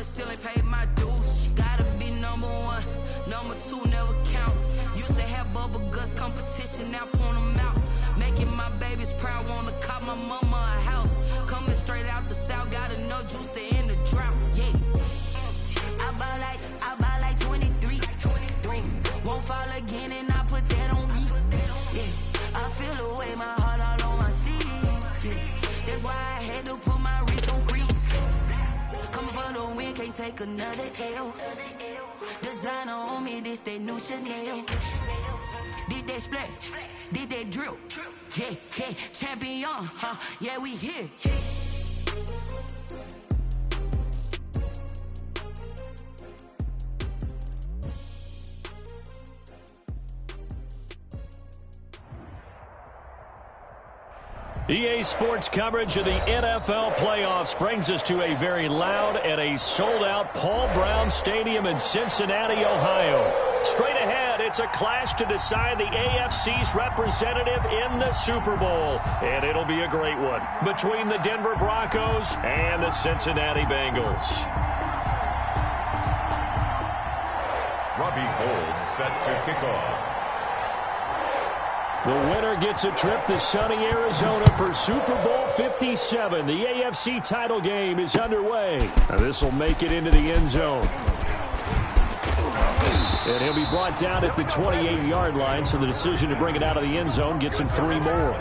but still ain't paid my dues. Gotta be number one, number two never count. Used to have bubble guts competition, now point them out. Making my babies proud, wanna cop my mama a house. Coming straight out the south, got enough juice to end the drought. Yeah, I buy like 23. Won't fall again, and I put that on me. Yeah, I feel the way, my heart all on my sleeve. Yeah, that's why I had to put my wrist on freeze. Coming for the win, can't take another L. Designer on me, this that new Chanel. Did that splash, did that drill. Yeah, yeah, champion, huh? Yeah, we here. EA Sports coverage of the NFL playoffs brings us to a very loud and a sold-out Paul Brown Stadium in Cincinnati, Ohio. Straight ahead, it's a clash to decide the AFC's representative in the Super Bowl. And it'll be a great one between the Denver Broncos and the Cincinnati Bengals. Robbie Gould set to kick off. The winner gets a trip to sunny Arizona for Super Bowl 57. The AFC title game is underway. This will make it into the end zone. And he'll be brought down at the 28-yard line, so the decision to bring it out of the end zone gets him 3 more.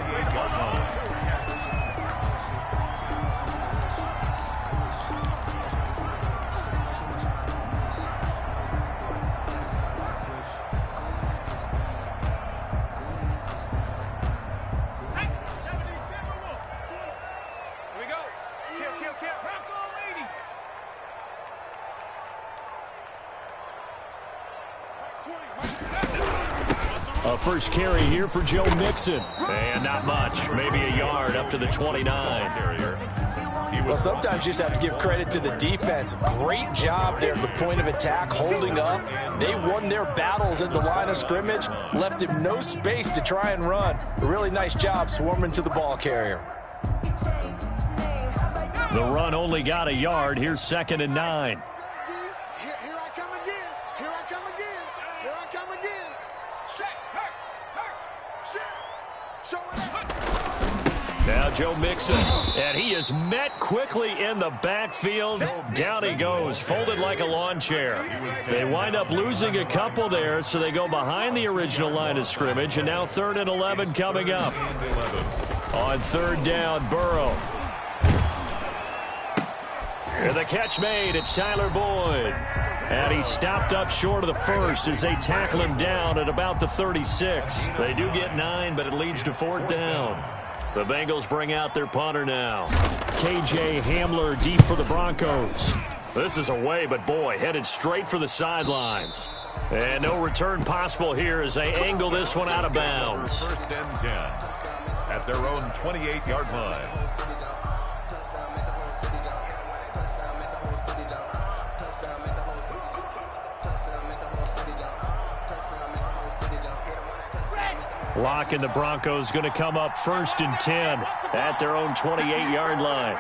A first carry here for Joe Mixon. And not much. Maybe a yard up to the 29. Well, sometimes you just have to give credit to the defense. Great job there at the point of attack, holding up. They won their battles at the line of scrimmage, left him no space to try and run. A really nice job swarming to the ball carrier. The run only got a yard. Here's 2nd and 9. Now Joe Mixon, and he is met quickly in the backfield. Down he goes, folded like a lawn chair. They wind up losing a couple there, so they go behind the original line of scrimmage, and now 3rd and 11 coming up. On 3rd down, Burrow. And the catch made, it's Tyler Boyd. And he stopped up short of the first as they tackle him down at about the 36. They do get 9, but it leads to 4th down. The Bengals bring out their punter now. KJ Hamler deep for the Broncos. This is away, but boy, headed straight for the sidelines. And no return possible here as they angle this one out of bounds. 1st and 10 at their own 28-yard line. Locke and the Broncos going to come up 1st and 10 at their own 28-yard line.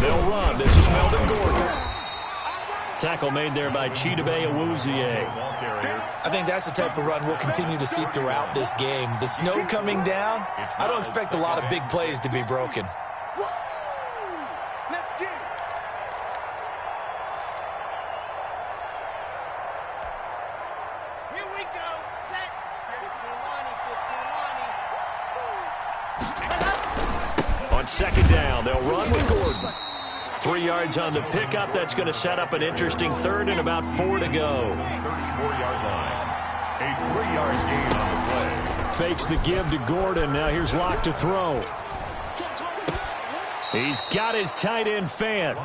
They'll run. This is Melvin Gordon. Tackle made there by Chidobe Awuzie. I think that's the type of run we'll continue to see throughout this game. The snow coming down, I don't expect a lot of big plays to be broken. On 2nd down, they'll run with Gordon. 3 yards on the pickup. That's going to set up an interesting 3rd and about 4 to go. 34-yard line. A 3-yard gain on the play. Fakes the give to Gordon. Now here's Locke to throw. He's got his tight end fan.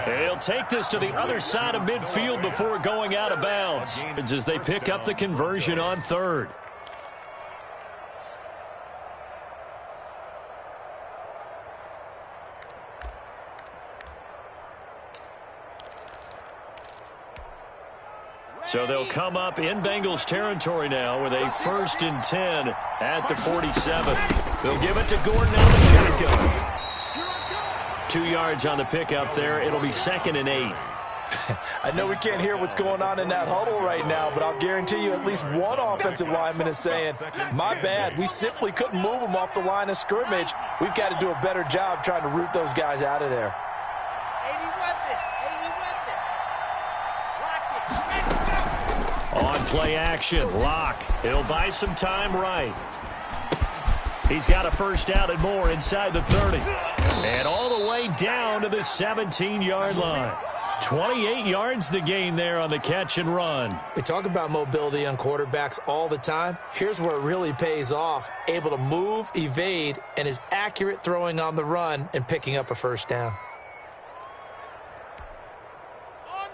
He'll take this to the other side of midfield before going out of bounds as they pick up the conversion on 3rd. So they'll come up in Bengals territory now with a 1st and 10 at the 47. They'll give it to Gordon out of the shotgun. 2 yards on the pickup there. It'll be 2nd and 8. I know we can't hear what's going on in that huddle right now, but I'll guarantee you at least one offensive lineman is saying, my bad, we simply couldn't move them off the line of scrimmage. We've got to do a better job trying to root those guys out of there. On play action, Locke. He'll buy some time right. He's got a first down and more inside the 30. And all the way down to the 17-yard line. 28 yards the gain there on the catch and run. We talk about mobility on quarterbacks all the time. Here's where it really pays off. Able to move, evade, and is accurate throwing on the run and picking up a first down.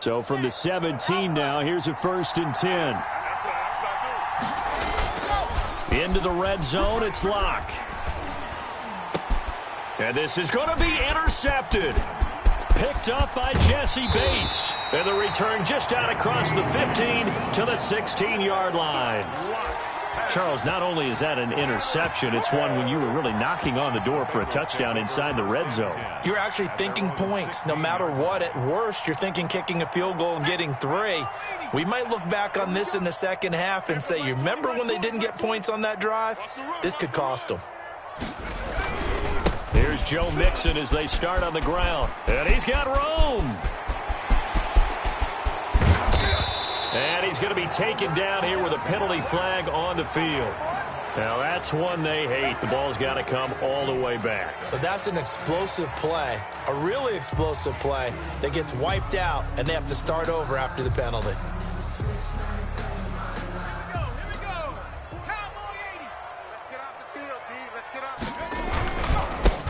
So from the 17 now, here's a 1st and 10. Into the red zone, it's Locke. And this is going to be intercepted. Picked up by Jesse Bates. And the return just out across the 15 to the 16-yard line. Charles, not only is that an interception, it's one when you were really knocking on the door for a touchdown inside the red zone. You're actually thinking points no matter what. At worst, you're thinking kicking a field goal and getting 3. We might look back on this in the second half and say, you remember when they didn't get points on that drive? This could cost them. Here's Joe Mixon as they start on the ground. And he's got room. And he's going to be taken down here with a penalty flag on the field. Now that's one they hate. The ball's got to come all the way back. So that's an explosive play, a really explosive play that gets wiped out, and they have to start over after the penalty.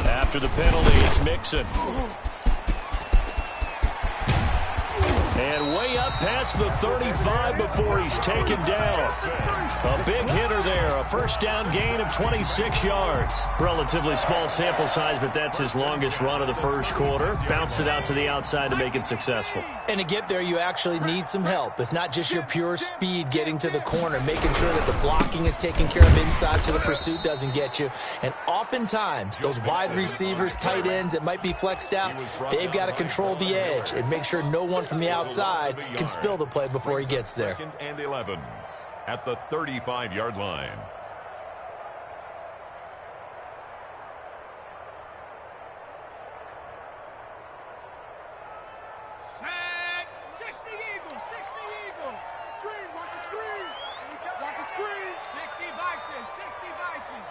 After the penalty, it's Mixon. And way up past the 35 before he's taken down. A big hitter there, a first down gain of 26 yards. Relatively small sample size, but that's his longest run of the first quarter. Bounced it out to the outside to make it successful. And to get there, you actually need some help. It's not just your pure speed getting to the corner, making sure that the blocking is taken care of inside so the pursuit doesn't get you. And oftentimes, those wide receivers, tight ends that might be flexed out, they've got to control the edge and make sure no one from the outside can spill the play before he gets there. 2nd and 11 at the 35-yard line. Set. 60 Eagle. 60 Eagle. Screen. Watch the screen. Watch the screen. 60 Bison. 60 Bison.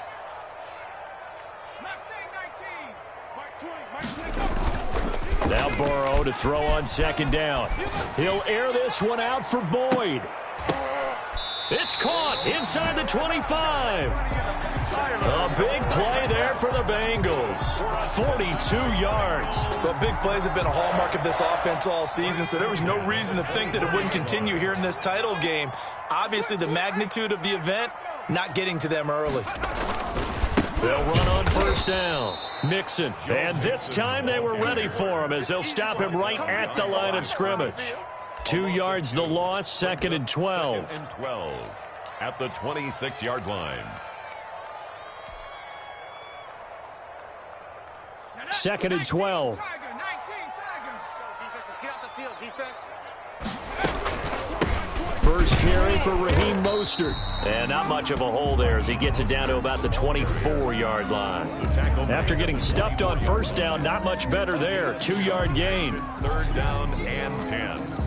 Mustang 19. Mike 20. Now Burrow to throw on 2nd down. He'll air this one out for Boyd. It's caught inside the 25. A big play there for the Bengals. 42 yards. Well, big plays have been a hallmark of this offense all season, so there was no reason to think that it wouldn't continue here in this title game. Obviously, the magnitude of the event, not getting to them early. They'll run on first down. Mixon. And this time they were ready for him as they'll stop him right at the line of scrimmage. 2 yards the loss, 2nd and 12. 2nd and 12 at the 26-yard line. 2nd and 12. First carry for Raheem Mostert. And not much of a hole there as he gets it down to about the 24-yard line. After getting stuffed on first down, not much better there. 2-yard gain. 3rd down and 10.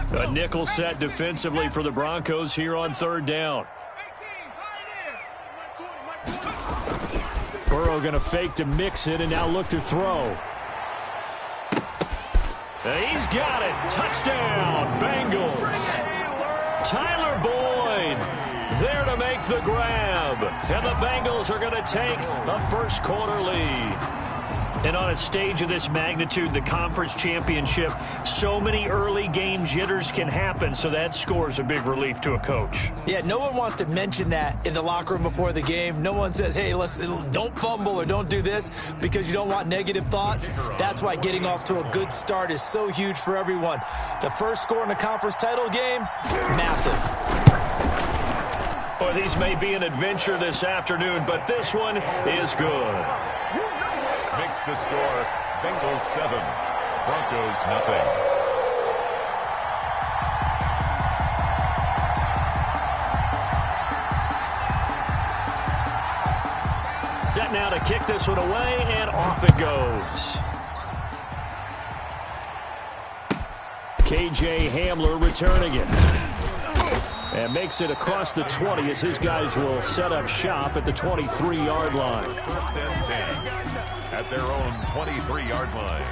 A nickel set defensively for the Broncos here on 3rd down. Burrow going to fake to Mixon and now look to throw. He's got it. Touchdown, Bengals. Tyler Boyd there to make the grab. And the Bengals are going to take a first quarter lead. And on a stage of this magnitude, the conference championship, so many early game jitters can happen, so that scores a big relief to a coach. Yeah, no one wants to mention that in the locker room before the game. No one says, hey, don't fumble or don't do this because you don't want negative thoughts. That's why getting off to a good start is so huge for everyone. The first score in the conference title game, massive. Well, these may be an adventure this afternoon, but this one is good. Makes the score Bengals 7, Broncos nothing. Set now to kick this one away, and off it goes. KJ Hamler returning it. And makes it across the 20 as his guys will set up shop at the 23-yard line. First and 10 at their own 23-yard line.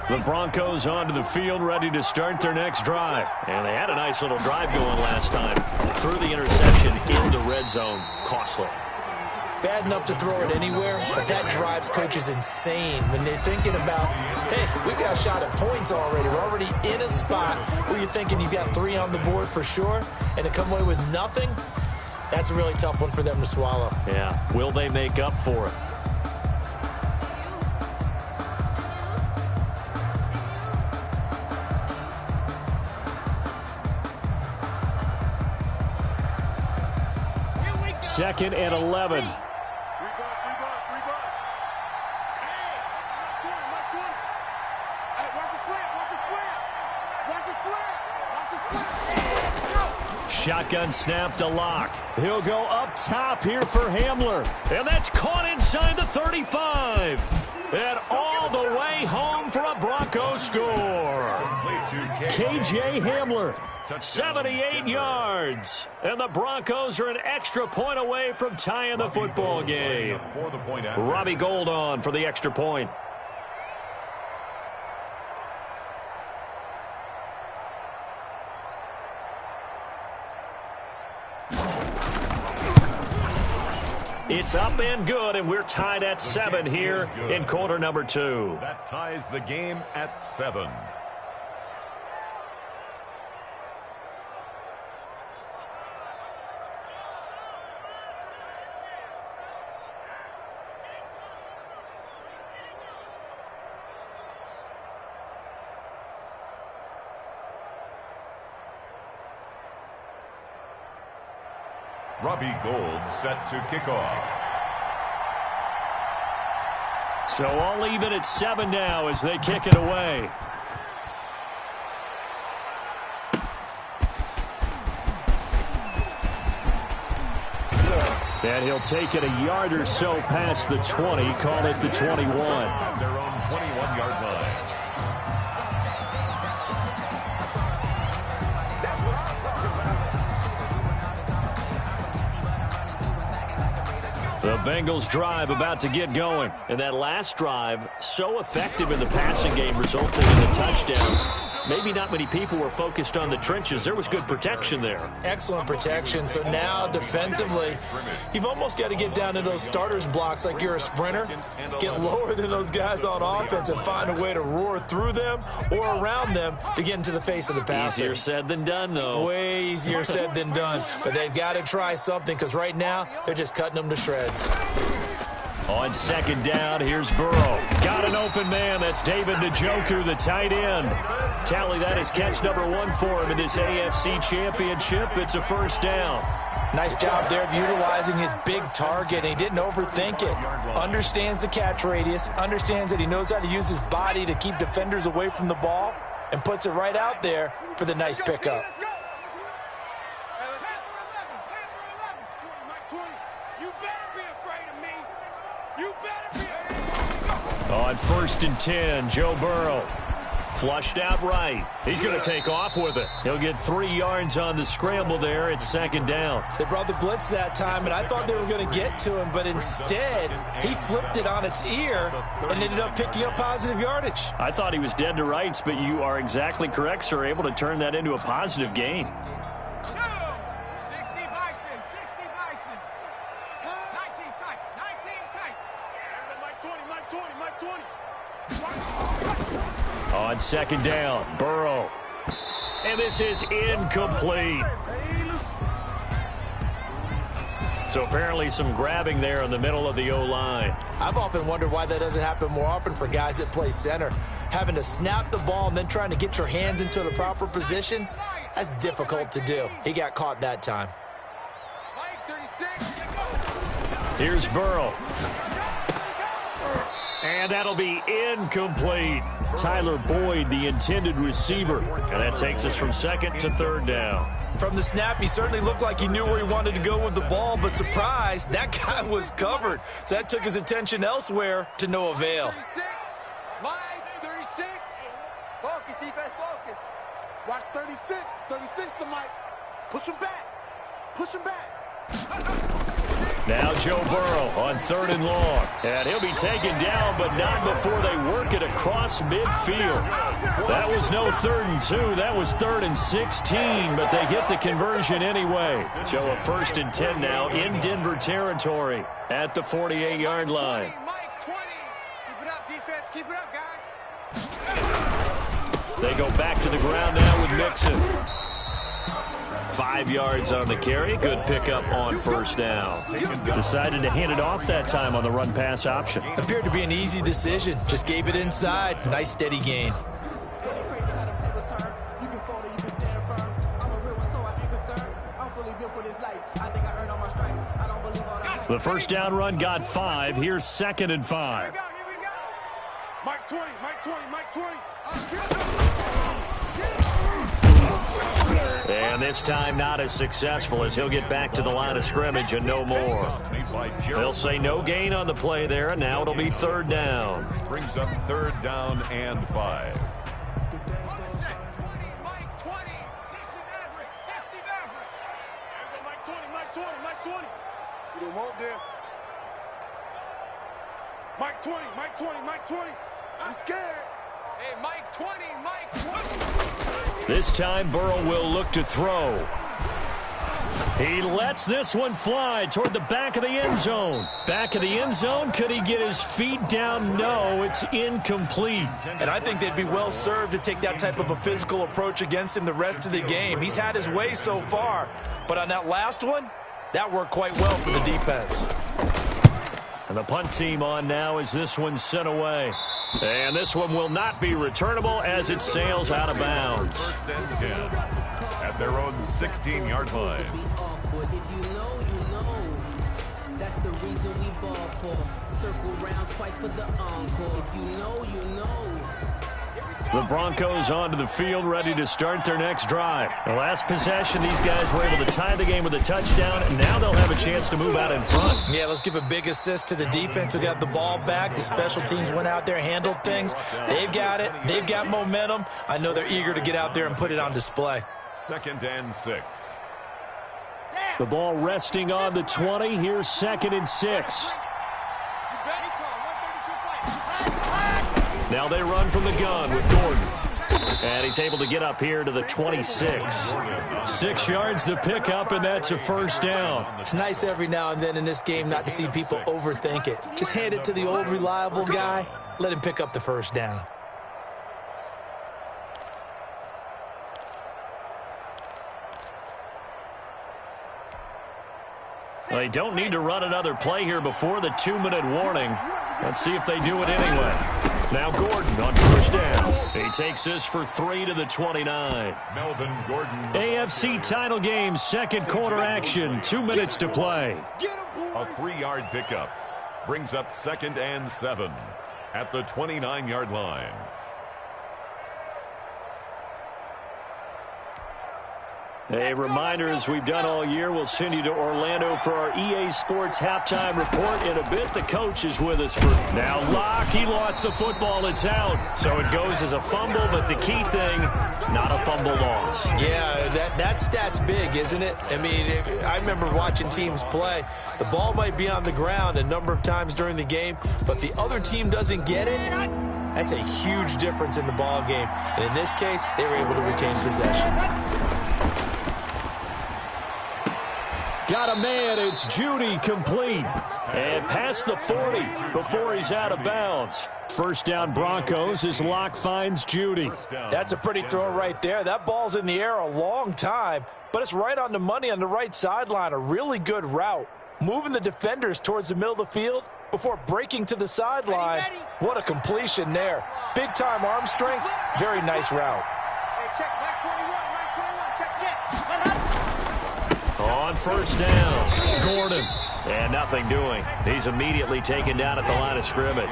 The Broncos onto the field, ready to start their next drive. And they had a nice little drive going last time. Threw the interception in the red zone. Costly. Bad enough to throw it anywhere, but that drives coaches insane when they're thinking about, hey, we got a shot at points already. We're already in a spot where you're thinking you've got 3 on the board for sure, and to come away with nothing, that's a really tough one for them to swallow. Yeah. Will they make up for it? Second and 11. Hey, watch the slant, watch the slant. Shotgun snap to Locke. He'll go up top here for Hamler. And that's caught inside the 35. And all the way home for a Broncos score. KJ Hamler. 78 yards. And the Broncos are an extra point away from tying the football game. Robbie Gould on for the extra point. It's up and good, and we're tied at 7 here in quarter number 2. That ties the game at 7. Robbie Gould set to kick off. So all even at 7 now as they kick it away. And he'll take it a yard or so past the 20, call it the 21. Their own 21-yard line. The Bengals drive about to get going. And that last drive, so effective in the passing game, resulting in a touchdown. Maybe not many people were focused on the trenches. There was good protection there. Excellent protection. So now defensively, you've almost got to get down to those starters blocks like you're a sprinter. Get lower than those guys on offense and find a way to roar through them or around them to get into the face of the passer. Easier said than done, though. Way easier said than done. But they've got to try something because right now they're just cutting them to shreds. On second down, here's Burrow. Got an open man. That's David Njoku, the tight end. Tally, that is catch number 1 for him in this AFC Championship. It's a first down. Nice job there of utilizing his big target. He didn't overthink it. Understands the catch radius. Understands that he knows how to use his body to keep defenders away from the ball. And puts it right out there for the nice pickup. On first and 10, Joe Burrow. Flushed out right. He's going to take off with it. He'll get 3 yards on the scramble there. It's second down. They brought the blitz that time, and I thought they were going to get to him, but instead, he flipped it on its ear and ended up picking up positive yardage. I thought he was dead to rights, but you are exactly correct, sir. Able to turn that into a positive gain. 60 Bison, 60 Bison. 19 tight, 19 tight. Mike 20. On second down, Burrow. And this is incomplete. So apparently some grabbing there in the middle of the O-line. I've often wondered why that doesn't happen more often for guys that play center. Having to snap the ball and then trying to get your hands into the proper position, that's difficult to do. He got caught that time. Here's Burrow. And that'll be incomplete. Tyler Boyd, the intended receiver. And that takes us from second to third down. From the snap, he certainly looked like he knew where he wanted to go with the ball, but surprise, that guy was covered. So that took his attention elsewhere to no avail. 36, line 36. Focus, defense, focus. Watch 36, 36 to Mike. Push him back, push him back. Now Joe Burrow on 3rd and long. And he'll be taken down, but not before they work it across midfield. That was no 3rd and 2. That was 3rd and 16, but they get the conversion anyway. So a 1st and 10 now in Denver territory at the 48-yard line. Mike, 20. Keep it up, defense. Keep it up, guys. They go back to the ground now with Mixon. 5 yards on the carry. Good pickup on 1st down. Decided to hand it off that time on the run-pass option. Appeared to be an easy decision. Just gave it inside. Nice steady gain. The 1st down run got 5. Here's 2nd and 5. Here we go. Mike 20, Mike 20, Mike 20. And this time not as successful as he'll get back to the line of scrimmage and no more. They'll say no gain on the play there, and now it'll be 3rd down. Brings up 3rd down and 5. Mike 20, 60 Maverick, 60 Maverick. Mike 20, Mike 20, Mike 20. We don't want this. Mike 20, Mike 20, Mike 20. I'm scared. Hey, Mike 20, Mike 20. This time Burrow will look to throw. He lets this one fly toward the back of the end zone. Back of the end zone. Could he get his feet down? No, it's incomplete. And I think they'd be well served to take that type of a physical approach against him the rest of the game. He's had his way so far. But on that last one, that worked quite well for the defense. And the punt team on now as this one's sent away. And this one will not be returnable as it sails out of bounds. 1st and 10 at their own 16-yard line. If you know, you know. That's the reason we ball for. Circle round twice for the encore. If you know, you know. The Broncos onto the field, ready to start their next drive. The last possession, these guys were able to tie the game with a touchdown, and now they'll have a chance to move out in front. Yeah, let's give a big assist to the defense who got the ball back. The special teams went out there, handled things. They've got it. They've got momentum. I know they're eager to get out there and put it on display. 2nd and 6. The ball resting on the 20. Here's 2nd and 6. Now they run from the gun with Gordon. And he's able to get up here to the 26. 6 yards the pickup, and that's a 1st down. It's nice every now and then in this game not to see people overthink it. Just hand it to the old reliable guy. Let him pick up the 1st down. They don't need to run another play here before the 2-minute warning. Let's see if they do it anyway. Now Gordon on 1st down. He takes this for 3 to the 29. Melvin Gordon. AFC title game, 2nd quarter action. 2 minutes to play. A 3-yard pickup. Brings up 2nd and 7 at the 29-yard line. A reminder, as we've done all year, we'll send you to Orlando for our EA Sports halftime report. In a bit, the coach is with us. Now Locke, he lost the football. It's out. So it goes as a fumble, but the key thing, not a fumble loss. Yeah, that stat's big, isn't it? I mean, I remember watching teams play. The ball might be on the ground a number of times during the game, but the other team doesn't get it. That's a huge difference in the ball game. And in this case, they were able to retain possession. Got a man, it's Judy, complete. And past the 40 before he's out of bounds. 1st down Broncos as Locke finds Judy. That's a pretty throw right there. That ball's in the air a long time, but it's right on the money on the right sideline. A really good route. moving the defenders towards the middle of the field before breaking to the sideline. What a completion there. Big-time arm strength. Very nice route. Check, Mike 21, Mike 21, check. On first down, Gordon. And nothing doing. He's immediately taken down at the line of scrimmage.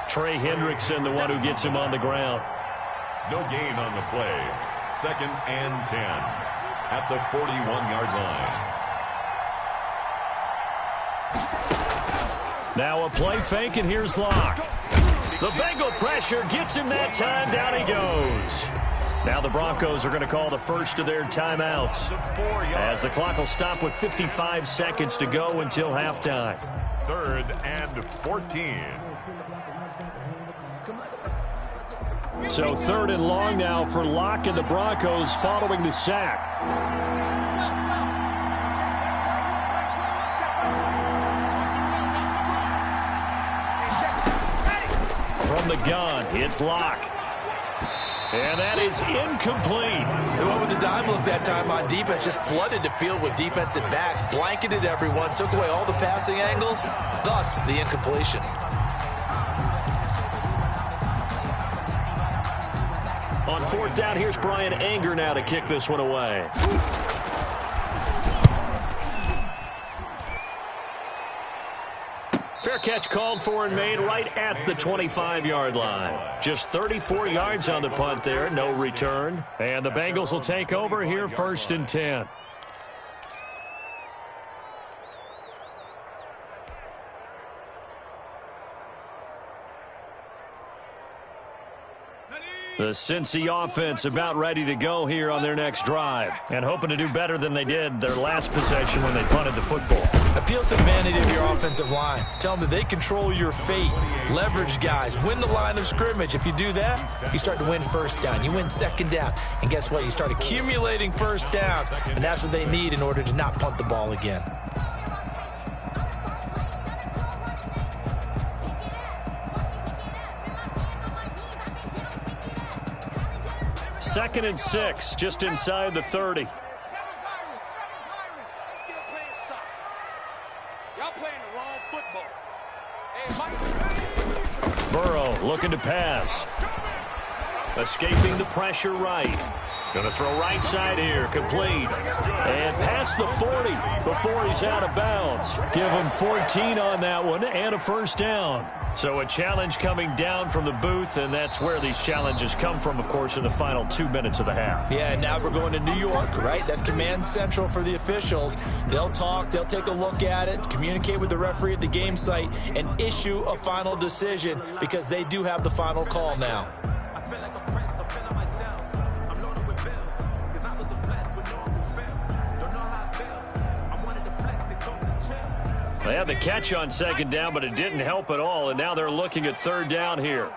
Trey Hendrickson, the one who gets him on the ground. No gain on the play. 2nd and 10 at the 41-yard line. Now a play fake, and here's Locke. The Bengal pressure gets him that time. Down he goes. Now the Broncos are going to call the first of their timeouts, as the clock will stop with 55 seconds to go until halftime. 3rd and 14. So 3rd and long now for Locke and the Broncos following the sack. From the gun, it's Locke. And that is incomplete. They went with the dime look that time on defense, just flooded the field with defensive backs, blanketed everyone, took away all the passing angles, thus the incompletion. On 4th down, here's Brian Anger now to kick this one away. Fair catch called for and made right at the 25-yard line. Just 34 yards on the punt there, no return. And the Bengals will take over here 1st and 10. The Cincy offense about ready to go here on their next drive, and hoping to do better than they did their last possession when they punted the football. Appeal to the vanity of your offensive line. Tell them that they control your fate. Leverage guys. Win the line of scrimmage. If you do that, you start to win 1st down. You win 2nd down. And guess what? You start accumulating 1st downs, and that's what they need in order to not punt the ball again. Second and 6, just inside the 30. Y'all playing the wrong football. Burrow looking to pass. Escaping the pressure right. Going to throw right side here, complete. And past the 40 before he's out of bounds. Give him 14 on that one and a 1st down. So a challenge coming down from the booth, and that's where these challenges come from, of course, in the final 2 minutes of the half. Yeah, and now we're going to New York, right? That's command central for the officials. They'll talk, they'll take a look at it, communicate with the referee at the game site, and issue a final decision because they do have the final call now. They had the catch on 2nd down, but it didn't help at all, and now they're looking at 3rd down here.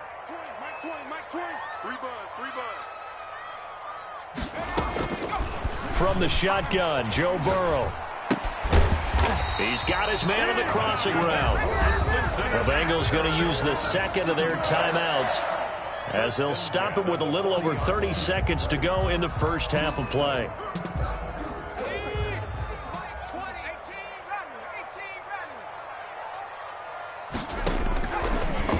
From the shotgun, Joe Burrow. He's got his man on the crossing route. The Bengals going to use the 2nd of their timeouts as they'll stop it with a little over 30 seconds to go in the 1st half of play.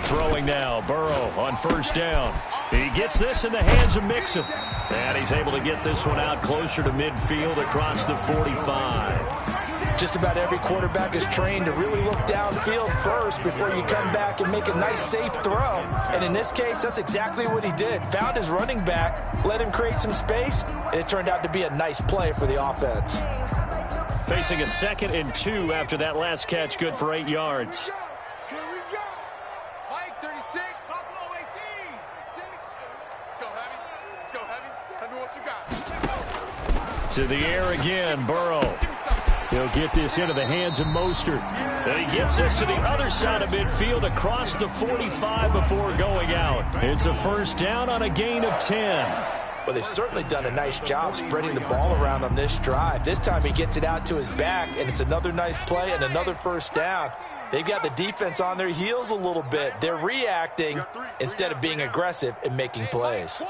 Throwing now, Burrow on 1st down. He gets this in the hands of Mixon. And he's able to get this one out closer to midfield across the 45. Just about every quarterback is trained to really look downfield first before you come back and make a nice, safe throw. And in this case, that's exactly what he did. Found his running back, let him create some space, and it turned out to be a nice play for the offense. Facing a 2nd and 2 after that last catch, good for 8 yards. To the air again, Burrow. He'll get this into the hands of Mostert. And he gets this to the other side of midfield across the 45 before going out. It's a 1st down on a gain of 10. Well, they've certainly done a nice job spreading the ball around on this drive. This time he gets it out to his back, and it's another nice play and another 1st down. They've got the defense on their heels a little bit. They're reacting instead of being aggressive and making plays.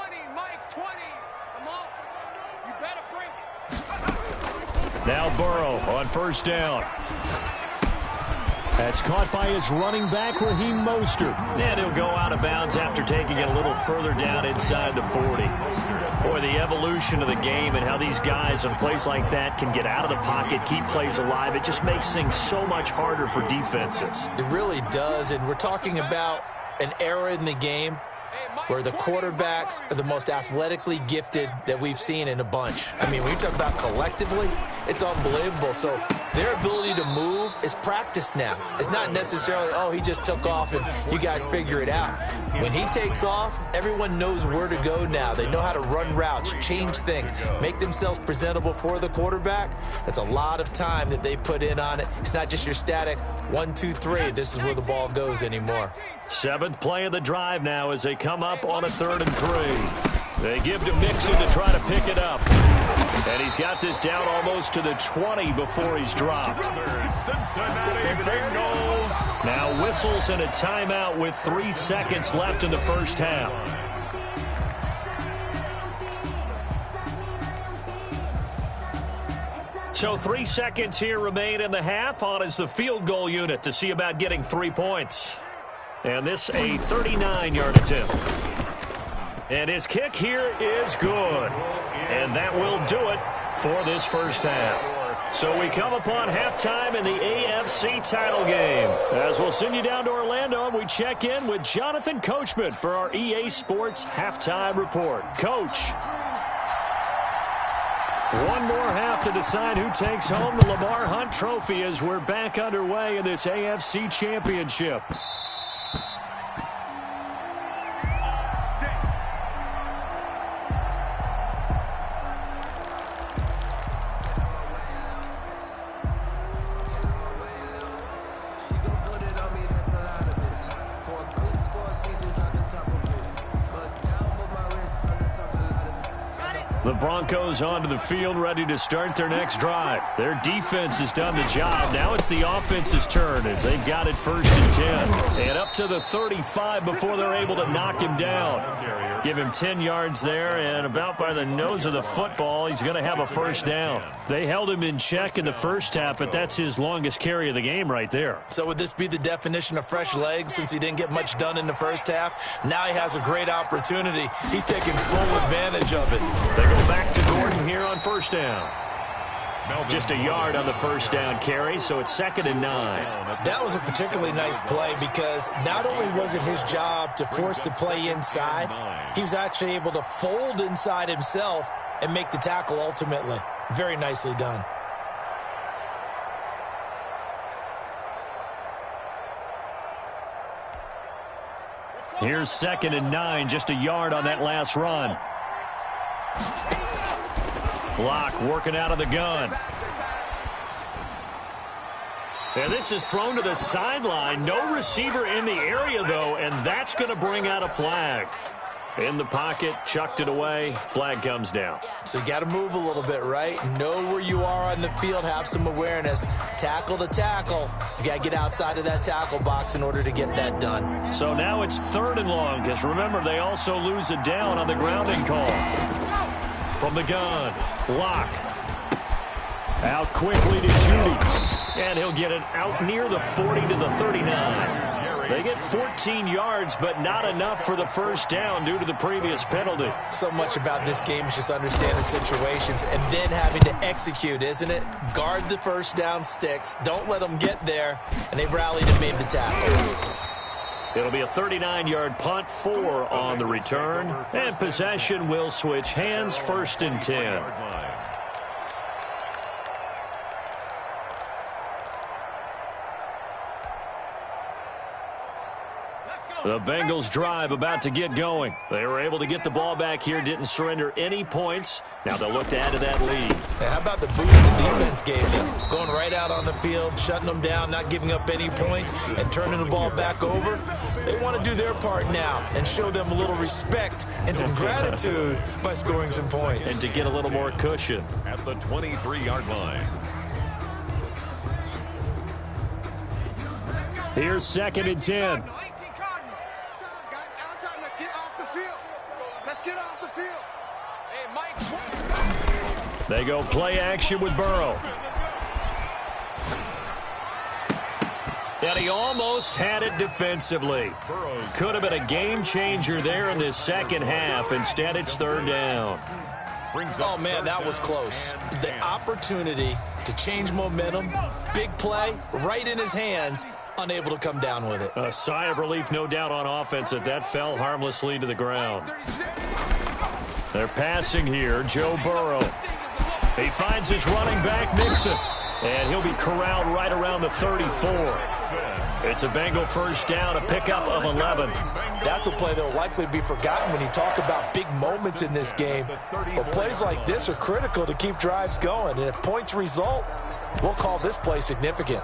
Now Burrow on first down. That's caught by his running back, Raheem Mostert. And he'll go out of bounds after taking it a little further down inside the 40. Boy, the evolution of the game and how these guys on plays like that can get out of the pocket, keep plays alive, it just makes things so much harder for defenses. It really does, and we're talking about an era in the game where the quarterbacks are the most athletically gifted that we've seen in a bunch. I mean, when you talk about collectively, it's unbelievable. So their ability to move is practiced now. It's not necessarily, oh, he just took off and you guys figure it out. When he takes off, everyone knows where to go now. They know how to run routes, change things, make themselves presentable for the quarterback. That's a lot of time that they put in on it. It's not just your static 1, 2, 3. This is where the ball goes anymore. 7th play of the drive now as they come up on a 3rd and 3. They give to Mixon to try to pick it up. And he's got this down almost to the 20 before he's dropped. Cincinnati Bengals. Now whistles and a timeout with 3 seconds left in the first half. So 3 seconds here remain in the half. On is the field goal unit to see about getting 3 points. And this a 39-yard attempt. And his kick here is good. And that will do it for this first half. So we come upon halftime in the AFC title game. As we'll send you down to Orlando, and we check in with Jonathan Coachman for our EA Sports Halftime Report. Coach. One more half to decide who takes home the Lamar Hunt Trophy as we're back underway in this AFC Championship. The Broncos onto the field, ready to start their next drive. Their defense has done the job. Now it's the offense's turn as they've got it 1st and 10. And up to the 35 before they're able to knock him down. Give him 10 yards there, and about by the nose of the football, he's going to have a first down. They held him in check in the first half, but that's his longest carry of the game right there. So would this be the definition of fresh legs since he didn't get much done in the first half? Now he has a great opportunity. He's taking full advantage of it. They go back to Gordon here on first down. Just a yard on the first down carry, so it's 2nd and 9. That was a particularly nice play because not only was it his job to force the play inside, he was actually able to fold inside himself and make the tackle ultimately. Very nicely done. Here's 2nd and 9, just a yard on that last run. Block working out of the gun. And this is thrown to the sideline. No receiver in the area, though, and that's going to bring out a flag. In the pocket, chucked it away, flag comes down. So you got to move a little bit, right? Know where you are on the field, have some awareness. Tackle to tackle. You got to get outside of that tackle box in order to get that done. So now it's 3rd and long, because remember, they also lose a down on the grounding call. From the gun, Locke. Out quickly to Judy. And he'll get it out near the 40 to the 39. They get 14 yards, but not enough for the first down due to the previous penalty. So much about this game is just understanding situations and then having to execute, isn't it? Guard the first down sticks. Don't let them get there. And they rallied and made the tackle. It'll be a 39-yard punt, 4 on the return. And possession will switch hands, 1st and 10. The Bengals drive about to get going. They were able to get the ball back here, didn't surrender any points. Now they'll look to add to that lead. Hey, how about the boost the defense gave them? Going right out on the field, shutting them down, not giving up any points, and turning the ball back over. They want to do their part now and show them a little respect and some gratitude by scoring some points. And to get a little more cushion. At the 23-yard line. Here's 2nd and 10. They go play action with Burrow. And he almost had it defensively. Could have been a game changer there in this second half. Instead, it's third down. Oh, man, that was close. The opportunity to change momentum, big play, right in his hands, unable to come down with it. A sigh of relief, no doubt, on offense that fell harmlessly to the ground. They're passing here, Joe Burrow. He finds his running back, Mixon, and he'll be corralled right around the 34. It's a Bengal first down, a pickup of 11. That's a play that will likely be forgotten when you talk about big moments in this game. But plays like this are critical to keep drives going, and if points result, we'll call this play significant.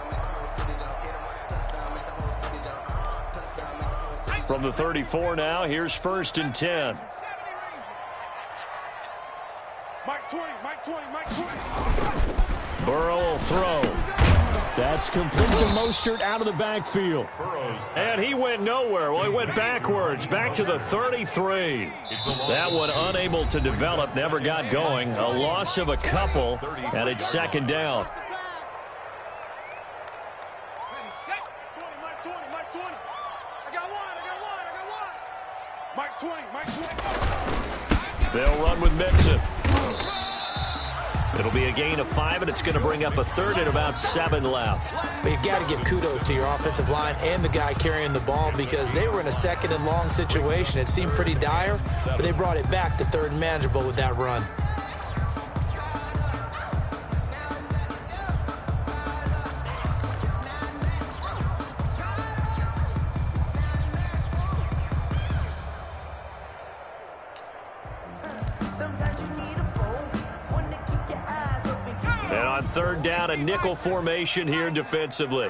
From the 34 now, here's first and 10. Mike 20, Mike 20, Mike 20. Burrow will throw. That's complete to Mostert out of the backfield. And he went nowhere. Well, he went backwards, back to the 33. That one unable to develop, never got going. A loss of a couple, and it's second down. Mike 20, Mike 20. I got one. Mike 20, Mike 20. They'll run with Mixon. It'll be a gain of 5, and it's going to bring up a third and about 7 left. But you've got to give kudos to your offensive line and the guy carrying the ball because they were in a second and long situation. It seemed pretty dire, but they brought it back to third and manageable with that run. And on third down, a nickel formation here defensively.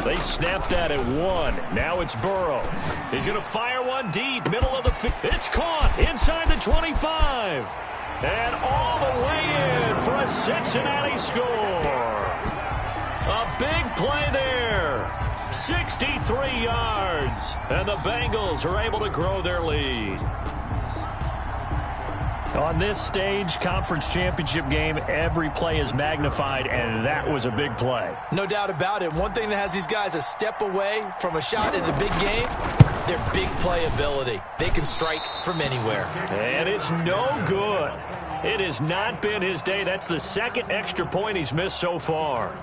They snapped that at 1. Now it's Burrow. He's going to fire one deep, middle of the field. It's caught inside the 25. And all the way in for a Cincinnati score. A big play there. 63 yards. And the Bengals are able to grow their lead. On this stage, conference championship game, every play is magnified, and that was a big play. No doubt about it. One thing that has these guys a step away from a shot at the big game, their big play ability. They can strike from anywhere. And it's no good. It has not been his day. That's the second extra point he's missed so far.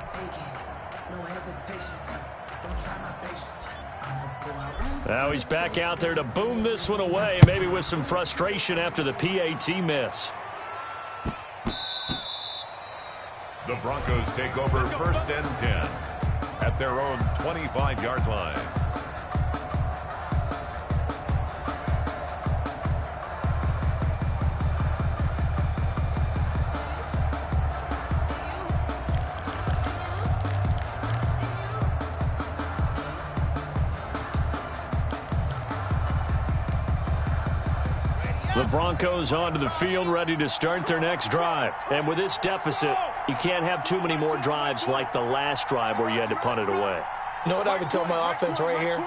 Now he's back out there to boom this one away, maybe with some frustration after the PAT miss. The Broncos take over first and 10 at their own 25-yard line. The Broncos onto the field, ready to start their next drive. And with this deficit, you can't have too many more drives like the last drive where you had to punt it away. You know what I would tell my offense right here?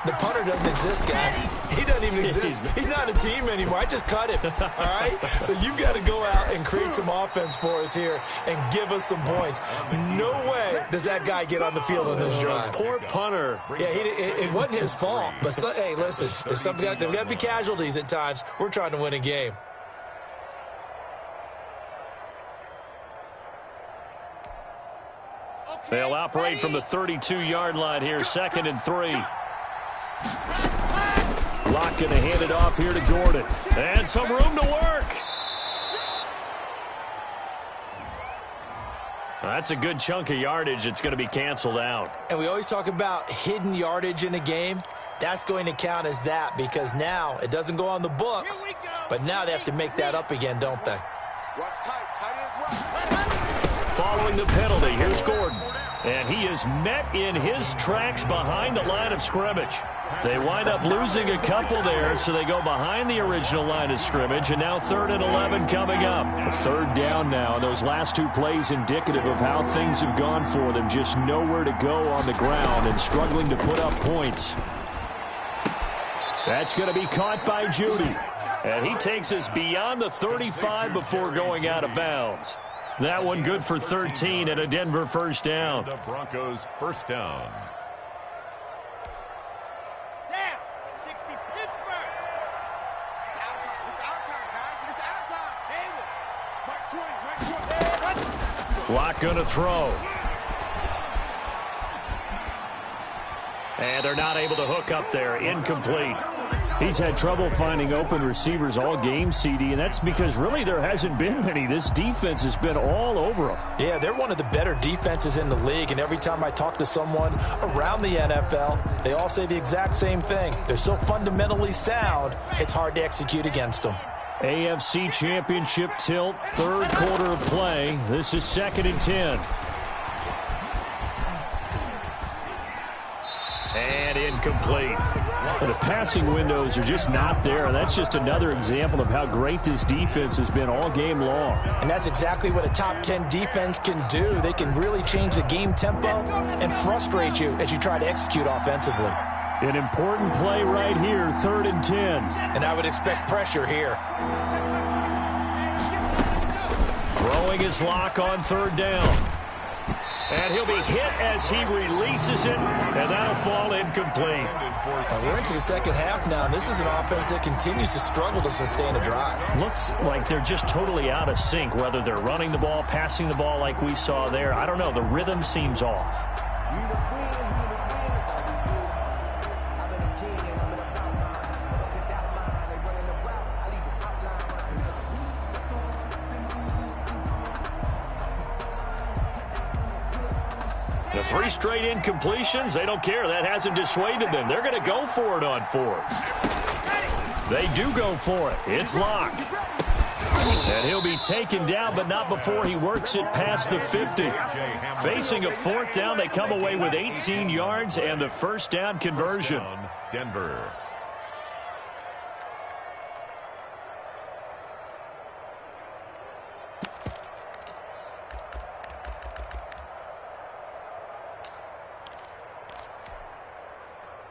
The punter doesn't exist, guys. He doesn't even exist. He's not a team anymore. I just cut him, all right? So you've got to go out and create some offense for us here and give us some points. No way does that guy get on the field on this drive. Poor punter. Yeah, it wasn't his fault. But, hey, listen, there's got to be casualties at times. We're trying to win a game. They'll operate from the 32-yard line here, 2nd and 3. Block going to hand it off here to Gordon. And some room to work. That's a good chunk of yardage. It's going to be canceled out. And we always talk about hidden yardage in a game. That's going to count as that because now it doesn't go on the books, but now they have to make that up again, don't they? Watch tight ends well. Following the penalty, here's Gordon. And he is met in his tracks behind the line of scrimmage. They wind up losing a couple there, so they go behind the original line of scrimmage, and now 3rd and 11 coming up. A third down now, and those last 2 plays indicative of how things have gone for them. Just nowhere to go on the ground and struggling to put up points. That's going to be caught by Judy. And he takes us beyond the 35 before going out of bounds. That one good for 13 and a Denver first down. The Broncos first down. Down. 60 Pittsburgh. It's our time. It's our time, guys. It's our time. Hayward. Mark 20. Lock going to throw. And they're not able to hook up there. Incomplete. He's had trouble finding open receivers all game, CD, and that's because really there hasn't been many. This defense has been all over them. Yeah, they're one of the better defenses in the league, and every time I talk to someone around the NFL, they all say the exact same thing. They're so fundamentally sound, it's hard to execute against them. AFC Championship tilt, third quarter of play. This is 2nd and 10. And incomplete. The passing windows are just not there. That's just another example of how great this defense has been all game long. And that's exactly what a top 10 defense can do. They can really change the game tempo and frustrate you as you try to execute offensively. An important play right here, 3rd and 10. And I would expect pressure here. Throwing his lock on 3rd down. And he'll be hit as he releases it, and that'll fall incomplete. We're into the second half now, and this is an offense that continues to struggle to sustain a drive. Looks like they're just totally out of sync, whether they're running the ball, passing the ball like we saw there. I don't know. The rhythm seems off. The 3 straight incompletions, they don't care. That hasn't dissuaded them. They're going to go for it on 4th. They do go for it. It's Locke. And he'll be taken down, but not before he works it past the 50. Facing a 4th down, they come away with 18 yards and the first down conversion. Denver.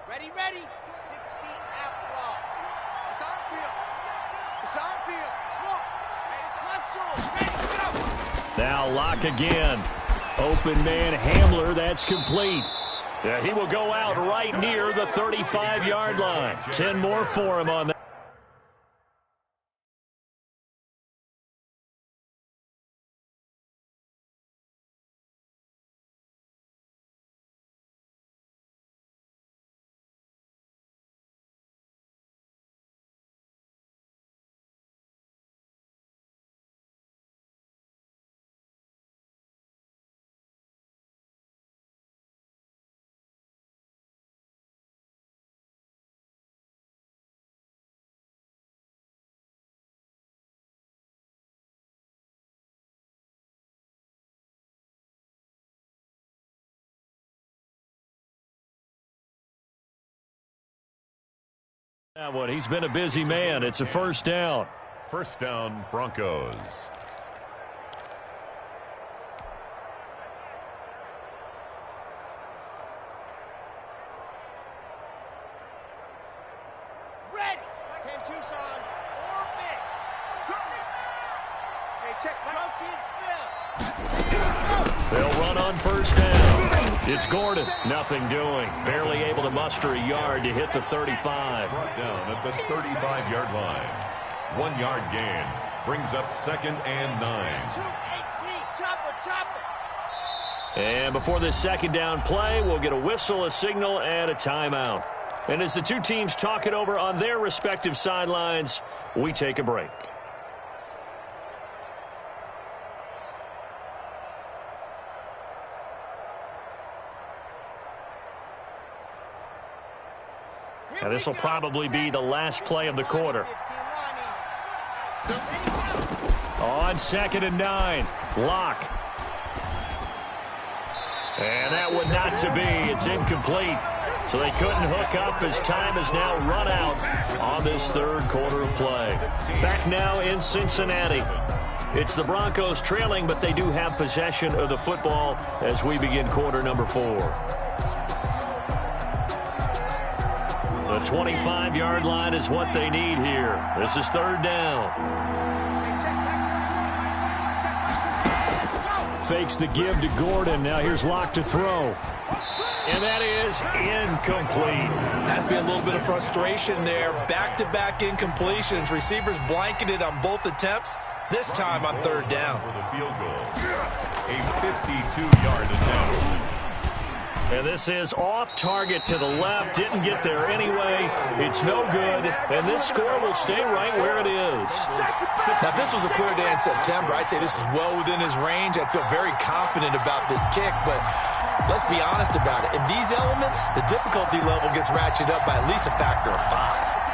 Ready. 16 out ball. It's on field. It's on field. Swoop. And it's hustle. Ready, go. Now Locke again. Open man Hamler. That's complete. Yeah, he will go out right near the 35-yard line. 10 more for him on that. That one, he's been a busy man. It's a first down. First down, Broncos. Ready. 10 Tucson. Orbit. Hey, check. Protein spill. They'll run on first down. It's Gordon. Nothing doing. Barely able to muster a yard to hit the 35. Brought down at the 35-yard line. 1 yard gain. Brings up 2nd and 9. 2-18. Chopper. And before this second down play, we'll get a whistle, a signal, and a timeout. And as the two teams talk it over on their respective sidelines, we take a break. And this will probably be the last play of the quarter. On 2nd and 9, Locke. And that one not to be. It's incomplete. So they couldn't hook up as time has now run out on this third quarter of play. Back now in Cincinnati. It's the Broncos trailing, but they do have possession of the football as we begin quarter number 4. The 25-yard line is what they need here. This is third down. Fakes the give to Gordon. Now here's Locke to throw. And that is incomplete. Has been a little bit of frustration there. Back-to-back incompletions. Receivers blanketed on both attempts. This time on third down. For the field goal. A 52-yard attempt. And this is off target to the left. Didn't get there anyway. It's no good. And this score will stay right where it is. Now, if this was a clear day in September, I'd say this is well within his range. I'd feel very confident about this kick. But let's be honest about it. In these elements, the difficulty level gets ratcheted up by at least a factor of 5.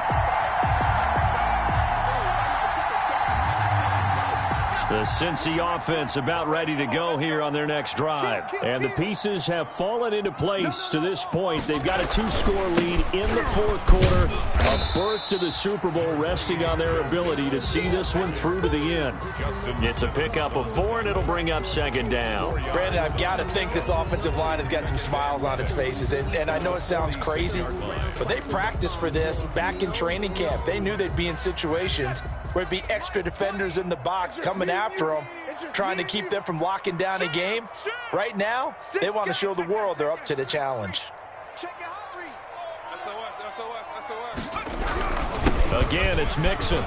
The Cincy offense about ready to go here on their next drive. And the pieces have fallen into place to this point. They've got a 2-score lead in the fourth quarter. A berth to the Super Bowl resting on their ability to see this one through to the end. It's a pickup of 4, and it'll bring up second down. Brandon, I've got to think this offensive line has got some smiles on its faces. And I know it sounds crazy, but they practiced for this back in training camp. They knew they'd be in situations where it'd be extra defenders in the box coming after them, trying to keep them from locking down a game. Right now, they want to show the world they're up to the challenge. Again, it's Mixon.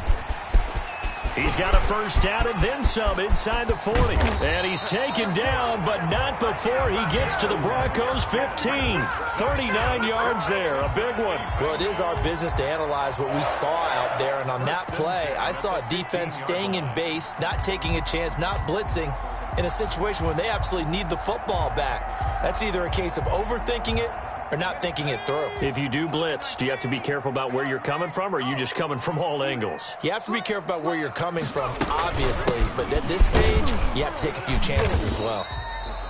He's got a first down and then some inside the 40. And he's taken down, but not before he gets to the Broncos' 15. 39 yards there, a big one. Well, it is our business to analyze what we saw out there. And on that play, I saw a defense staying in base, not taking a chance, not blitzing in a situation where they absolutely need the football back. That's either a case of overthinking it or not thinking it through. If you do blitz, do you have to be careful about where you're coming from, or are you just coming from all angles? You have to be careful about where you're coming from, obviously, but at this stage, you have to take a few chances as well.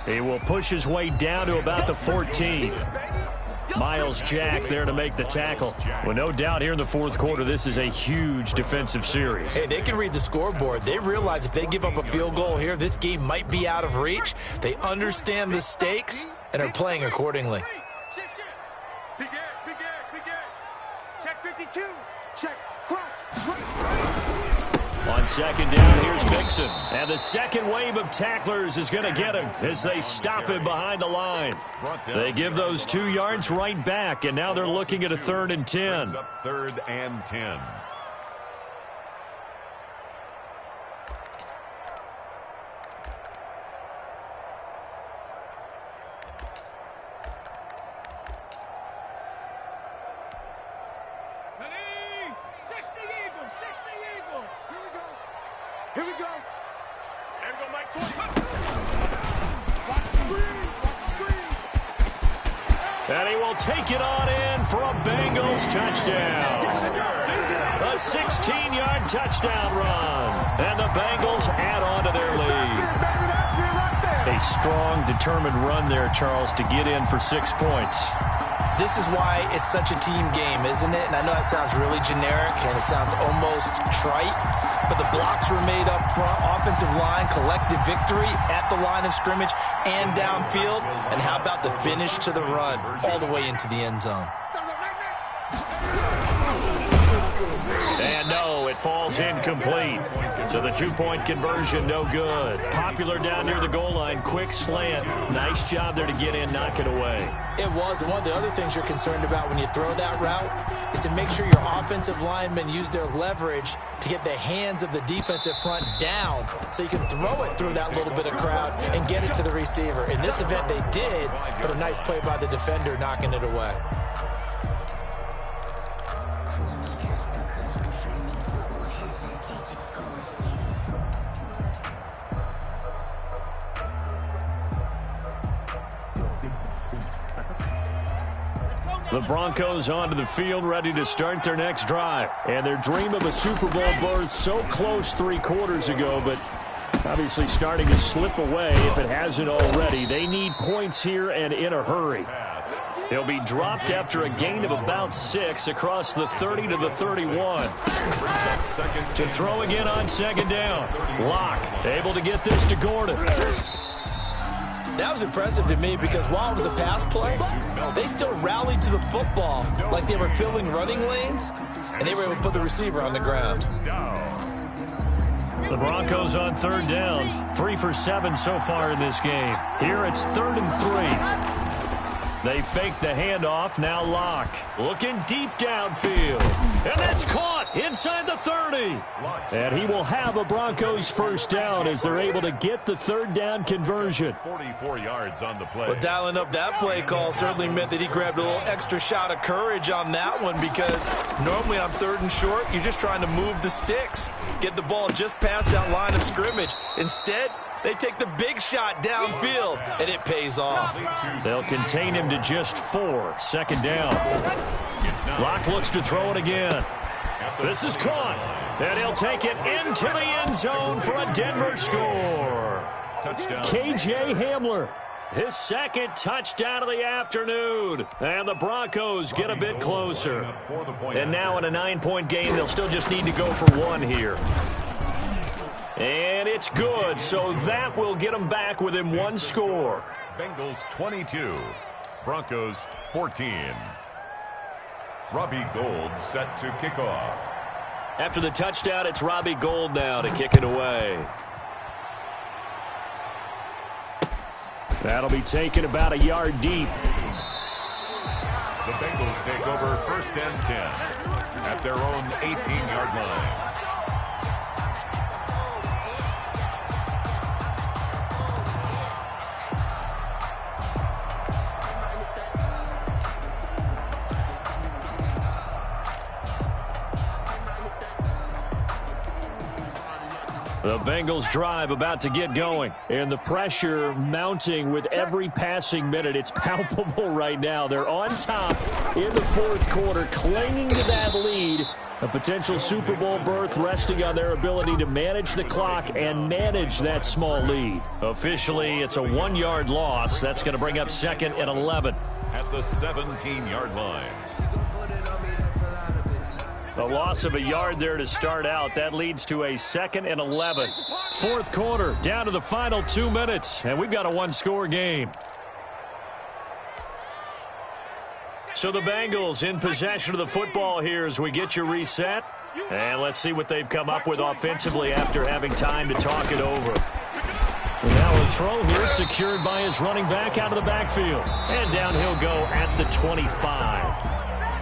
He will push his way down to about the 14. Miles Jack there to make the tackle. Well, no doubt here in the fourth quarter, this is a huge defensive series. Hey, they can read the scoreboard. They realize if they give up a field goal here, this game might be out of reach. They understand the stakes and are playing accordingly. Check 52. Check. Cross. On second down, here's Mixon. And the second wave of tacklers is going to get him as they stop him behind the line. They give those 2 yards right back, and now they're looking at a 3rd and 10. Third and 10. Here we go. There we go, Mike. And he will take it on in for a Bengals touchdown. A 16-yard touchdown run. And the Bengals add on to their lead. A strong, determined run there, Charles, to get in for 6 points. This is why it's such a team game, isn't it? And I know that sounds really generic and it sounds almost trite, but the blocks were made up front, offensive line, collective victory at the line of scrimmage and downfield. And how about the finish to the run all the way into the end zone? And no, it falls incomplete. So the 2-point conversion, no good. Popular down near the goal line, quick slant. Nice job there to get in, knock it away. It was. And one of the other things you're concerned about when you throw that route is to make sure your offensive linemen use their leverage to get the hands of the defensive front down so you can throw it through that little bit of crowd and get it to the receiver. In this event, they did, but a nice play by the defender knocking it away. The Broncos onto the field, ready to start their next drive. And their dream of a Super Bowl berth so close 3 quarters ago, but obviously starting to slip away if it hasn't already. They need points here and in a hurry. They'll be dropped after a gain of about 6 across the 30 to the 31. To throw again on second down. Locke able to get this to Gordon. That was impressive to me because while it was a pass play, they still rallied to the football like they were filling running lanes, and they were able to put the receiver on the ground. The Broncos on third down. 3 for 7 so far in this game. Here it's 3rd and 3. They fake the handoff, now Locke. Looking deep downfield. And that's caught inside the 30. And he will have a Broncos first down as they're able to get the third down conversion. 44 yards on the play. Well, dialing up that play call certainly meant that he grabbed a little extra shot of courage on that one because normally on 3rd and short, you're just trying to move the sticks, get the ball just past that line of scrimmage. Instead, they take the big shot downfield, and it pays off. They'll contain him to just 4. 2nd down. Locke looks to throw it again. This is caught, and he'll take it into the end zone for a Denver score. Touchdown. KJ Hamler, his 2nd touchdown of the afternoon. And the Broncos get a bit closer. And now in a 9-point game, they'll still just need to go for 1 here. And it's good, so that will get them back within 1 score. Bengals 22, Broncos 14. Robbie Gould set to kick off. After the touchdown, it's Robbie Gould now to kick it away. That'll be taken about a yard deep. The Bengals take over 1st and 10 at their own 18-yard line. The Bengals drive about to get going, and the pressure mounting with every passing minute. It's palpable right now. They're on top in the 4th quarter, clinging to that lead. A potential Super Bowl berth resting on their ability to manage the clock and manage that small lead. Officially, it's a 1-yard loss. That's going to bring up 2nd and 11. At the 17-yard line. A loss of a yard there to start out. That leads to a 2nd and 11. 4th quarter, down to the final 2 minutes, and we've got a 1-score game. So the Bengals in possession of the football here as we get you reset. And let's see what they've come up with offensively after having time to talk it over. And now a throw here secured by his running back out of the backfield. And down he'll go at the 25.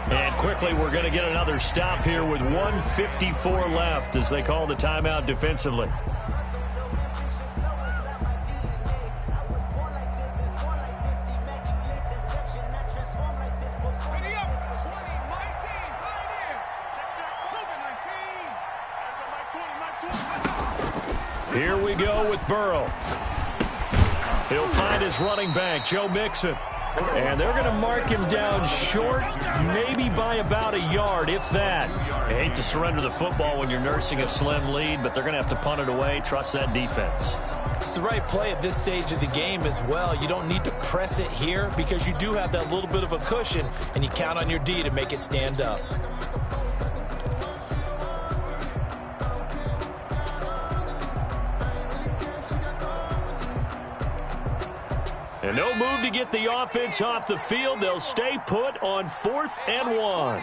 And quickly, we're going to get another stop here with 1:54 left as they call the timeout defensively. Here we go with Burrow. He'll find his running back, Joe Mixon. And they're going to mark him down short, maybe by about a yard, if that. I hate to surrender the football when you're nursing a slim lead, but they're going to have to punt it away. Trust that defense. It's the right play at this stage of the game as well. You don't need to press it here because you do have that little bit of a cushion, and you count on your D to make it stand up. And no move to get the offense off the field. They'll stay put on 4th and 1.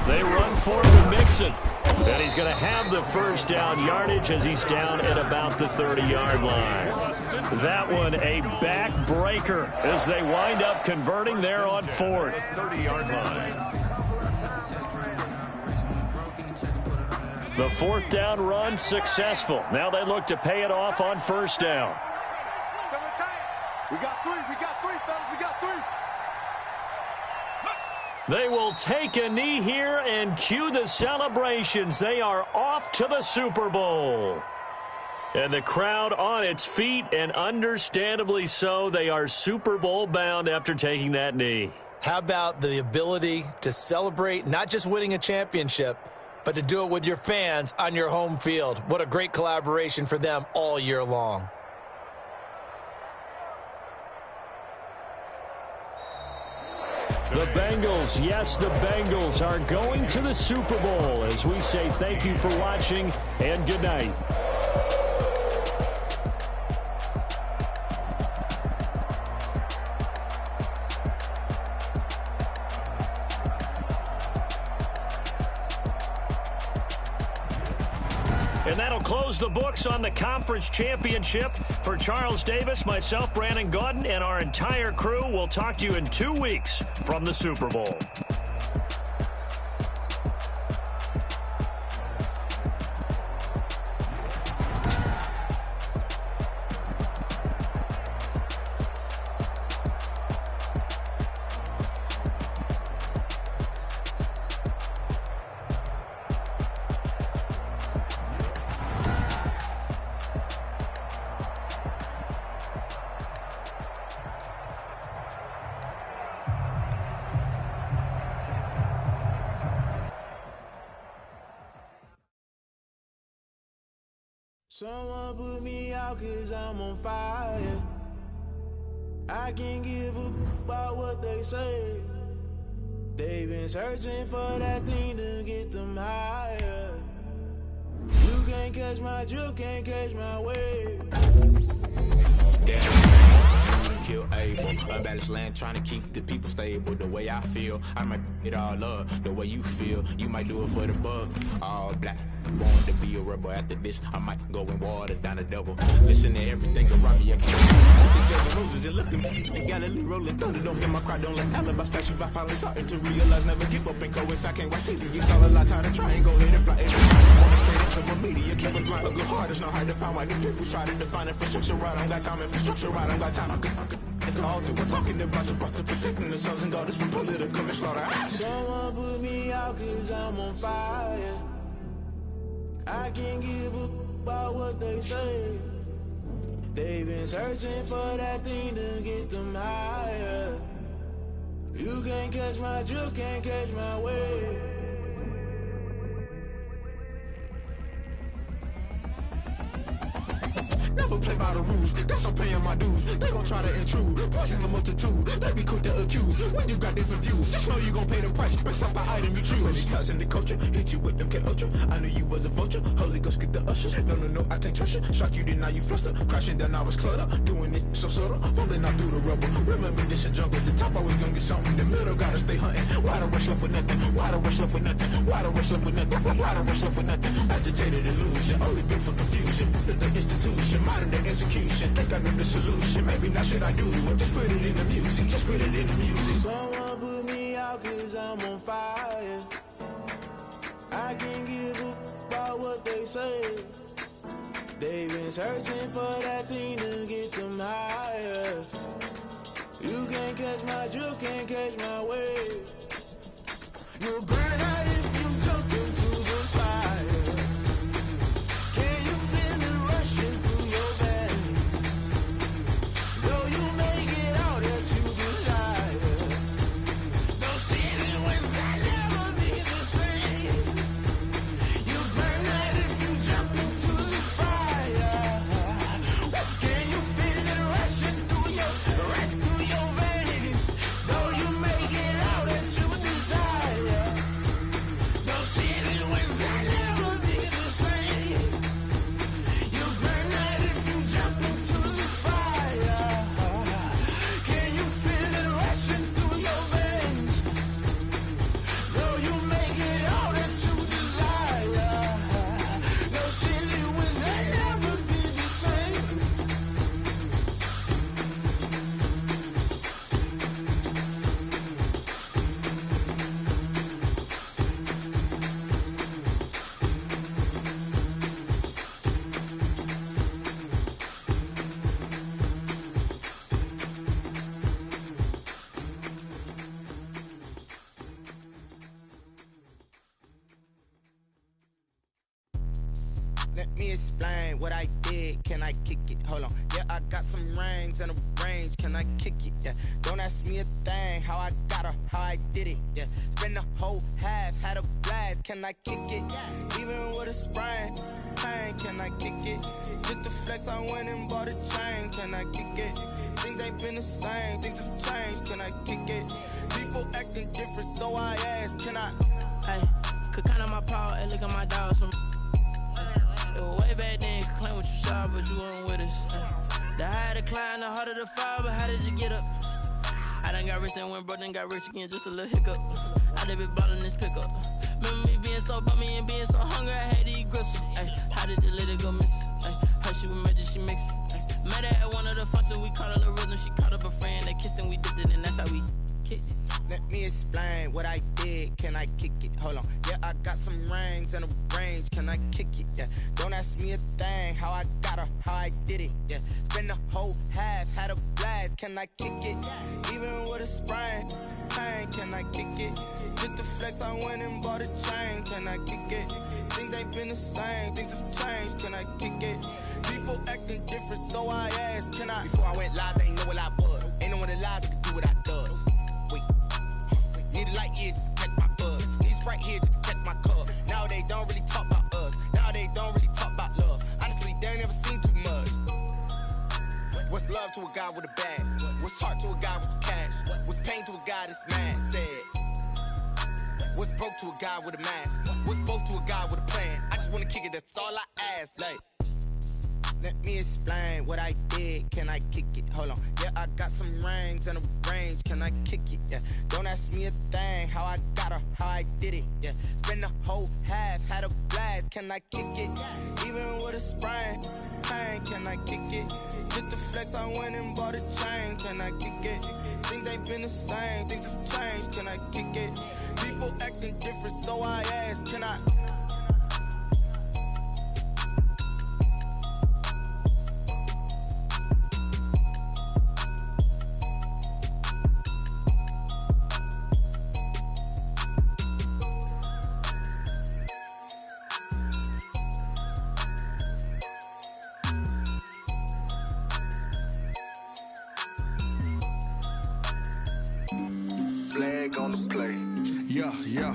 They run forward with Mixon. And he's going to have the first down yardage as he's down at about the 30-yard line. That one a backbreaker as they wind up converting there on 4th. 30-yard line. The 4th down run successful. Now they look to pay it off on 1st down. We got 3, fellas, we got 3. They will take a knee here and cue the celebrations. They are off to the Super Bowl. And the crowd on its feet, and understandably so. They are Super Bowl bound after taking that knee. How about the ability to celebrate not just winning a championship, but to do it with your fans on your home field? What a great collaboration for them all year long. The Bengals, yes, the Bengals are going to the Super Bowl as we say thank you for watching and good night. And that'll close the books on the conference championship. For Charles Davis, myself, Brandon Gaudin, and our entire crew, we'll talk to you in 2 weeks from the Super Bowl. Someone put me out 'cause I'm on fire. I can't give a about what they say. They've been searching for that thing to get them higher. You can't catch my drift, can't catch my wave. Kill Abel, unbalanced land, trying to keep the people stable. The way I feel, I might it all up. The way you feel, you might do it for the buck. All black, born to be a rebel. After this, I might go and water down the devil. Listen to everything around me. I can't see the dozen roses and left them. Galilee rolling thunder, don't hear my cry, don't let alibis pass you. I finally starting to realize, never give up and coincide. I can't watch TV. It's all a lot time to try and go ahead and fly. Straight into my media, keep us blind. A good heart is not hard to find. Why the people try to define infrastructure right? I don't got time, infrastructure right. I don't got time. I could it's all to we're talking about your to protecting the sons and daughters from political manslaughter. Someone put me out 'cause I'm on fire. I can't give a about what they say. They've been searching for that thing to get them higher. You can't catch my drift, can't catch my wave. Never play by the rules, guess I'm paying my dues. They gon' try to intrude, poison the multitude. They be quick to accuse, when you got different views. Just know you gon' pay the price, based off the item you choose. Many times in the culture, hit you with them K-Ultra. I knew you was a vulture, Holy Ghost get the ushers. No, I can't trust you. Shock you, then now you fluster. Crashing down, I was cluttered. Doing this so subtle, fumbling out through the rubble. Remember this a jungle, the top always gonna get something. In the middle, gotta stay hunting. Why the rush left with nothing? Why the rush left with nothing? Why the rush left with nothing? Why the rush left with nothing? Agitated illusion, only been for confusion. The institution, modern day execution. Think I know the solution. Maybe now should I do it? Just put it in the music. Just put it in the music. Someone put me out 'cause I'm on fire. I can't give a about what they say. They've been searching for that thing to get them higher. You can't catch my drift, can't catch my wave. You'll burn out if you jump into the fire. Can you feel it rushing through your veins? Though you make it out that you desire. No ceiling wins that never be the same. You burn out if you jump into the fire. Can you feel it rushing through your veins? Though you make it out that you desire. No ceiling wins that never be the same. You burn out if you jump into the fire. Can you feel it rushing through your veins? Though you make it all that you desire. No ceiling wins that never be the same. Let me explain what I did. Can I kick it? Hold on. Yeah, I got some rings and a range. Can I kick it? Yeah. Don't ask me a thing. How I got her, how I did it. Yeah. Spend the whole half, had a blast. Can I kick it? Even with a sprain, pain. Can I kick it? Just the flex, I went and bought a chain. Can I kick it? Things ain't been the same, things have changed. Can I kick it? People acting different, so I ask, can I? Hey, could count on my power and look at my dogs from. It was way back then, could claim what you saw, but you weren't with us. The higher the climb, the harder the fall, but how did you get up? I done got rich and went broke, then got rich again, just a little hiccup. I done been ballin' this pickup. Remember me being so bummy and being so hungry, I had to eat gristle. Ay, how did the lady go miss? Ay, how she was magic, she mixed. Met her at one of the functions, we caught a little rhythm. She caught up a friend, they kissed and we dipped it, and that's how we kicked it. Let me explain what I did. Can I kick it? Hold on. Yeah, I got some rings and a range. Can I kick it? Yeah. Don't ask me a thing. How I got her, how I did it. Yeah. Spend the whole half, had a blast. Can I kick it? Even with a sprain. Pain, can I kick it? Just the flex, I went and bought a chain. Can I kick it? Things ain't been the same. Things have changed. Can I kick it? People acting different, so I asked, can I? Before I went live, they ain't know what I was. Ain't no one alive that could do what I does. Wait. Need a light year just to catch my buzz. Need Sprite here just to catch my cup. Now they don't really talk about us. Now they don't really talk about love. Honestly, they ain't never seen too much. What's love to a guy with a bag? What's heart to a guy with some cash? What's pain to a guy that's mad? Said. What's broke to a guy with a mask? What's both to a guy with a plan? I just wanna kick it, that's all I ask. Like, let me explain what I did. Can I kick it? Hold on. Yeah, I got some rings and a range. Can I kick it? Yeah. Don't ask me a thing. How I got her, how I did it. Yeah. Spend the whole half, had a blast. Can I kick it? Even with a sprain. Pain, can I kick it? Just the flex, I went and bought a chain. Can I kick it? Things ain't been the same. Things have changed. Can I kick it? People acting different, so I ask, can I? Flag on the play. Yeah, yeah.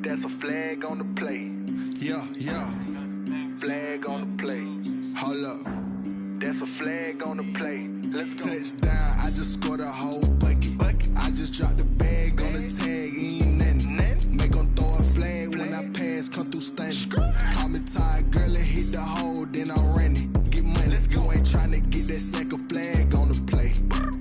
That's a flag on the play. Yeah, yeah. Flag on the play. Hold up. That's a flag on the play. Let's go. Touchdown, I just scored a whole bucket. I just dropped the bag on the tag, ain't nothing. Make 'em throw a flag when I pass, come through stunning. Call me tired, girl, and hit the hole, then I'm running. Get money, you ain't tryna get that second flag on the play.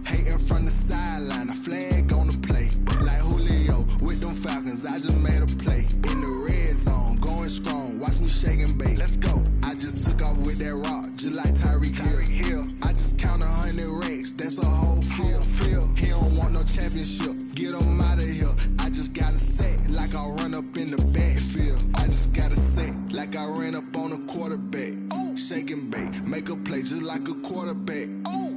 Hating from the sideline, a flag on the play. Like Julio with them Falcons, I just made a play. In the red zone, going strong, watch me shake and bake. Let's go. I just took off with that rock, just like Tyreek Hill. I just count 100 racks, that's a whole field. He don't want no championship, get him out of here. I just got a set, like I run up in the backfield. I just got a set, like I ran up on a quarterback. Shake and bake, make a play just like a quarterback.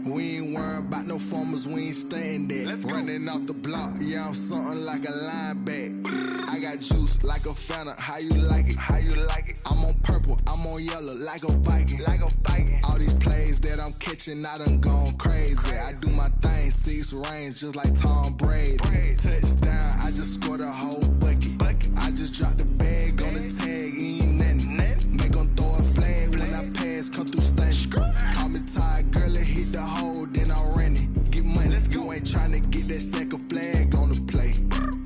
We ain't worrying about no formers, we ain't staying there. Running off the block, yeah, I'm something like a linebacker. I got juice like a Fanta, how you like it? How you like it? I'm on purple, I'm on yellow, like a Viking. Like a Viking. All these plays that I'm catching, I done gone crazy. I do my thing, 6 range, just like Tom Brady. Touchdown, I just scored a whole bucket. I just dropped the bag on the tag, ain't nothing. Make 'em throw a flag when I pass, come through stunning. Call me tired, girl, and hit the hole, then I'm running. Get money, you ain't tryna get that second flag on the play.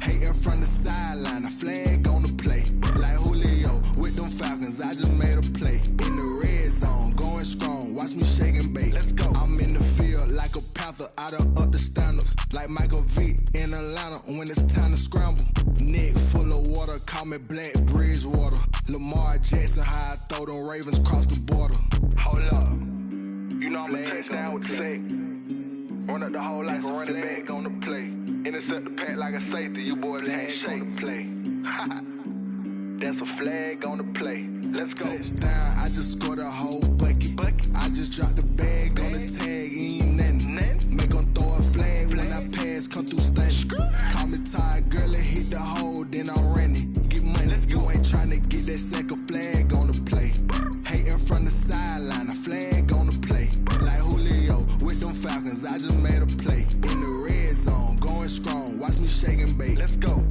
Hating from the sideline, a flag on the play. Like Julio with them Falcons, I just made a play. In the red zone, going strong, watch me shake and bake. Let's go. I'm in the field like a panther, I done up the standards. Like Michael Vick in Atlanta when it's time to scramble. Neck full of water, call me Black Bridgewater. Lamar Jackson, how I throw them Ravens cross the border. Hold up. You know I'm a touchdown with the sack. Run up the hole like a running back on the play. Intercept the pack like a safety. You boys ain't shake the play. That's a flag on the play. Let's go. Touchdown, I just scored a whole bucket. I just dropped the bag on the tag, ain't nothing. Make 'em throw a flag when I pass, come through stunning. Call me tired, girl, and hit the hole, then I'm running. Get money, you ain't tryna get that second flag on the play. Hating from the sideline, a flag on the play. Like Julio with them Falcons, I just made a play. In the red zone, going strong, watch me shake and bake. Let's go.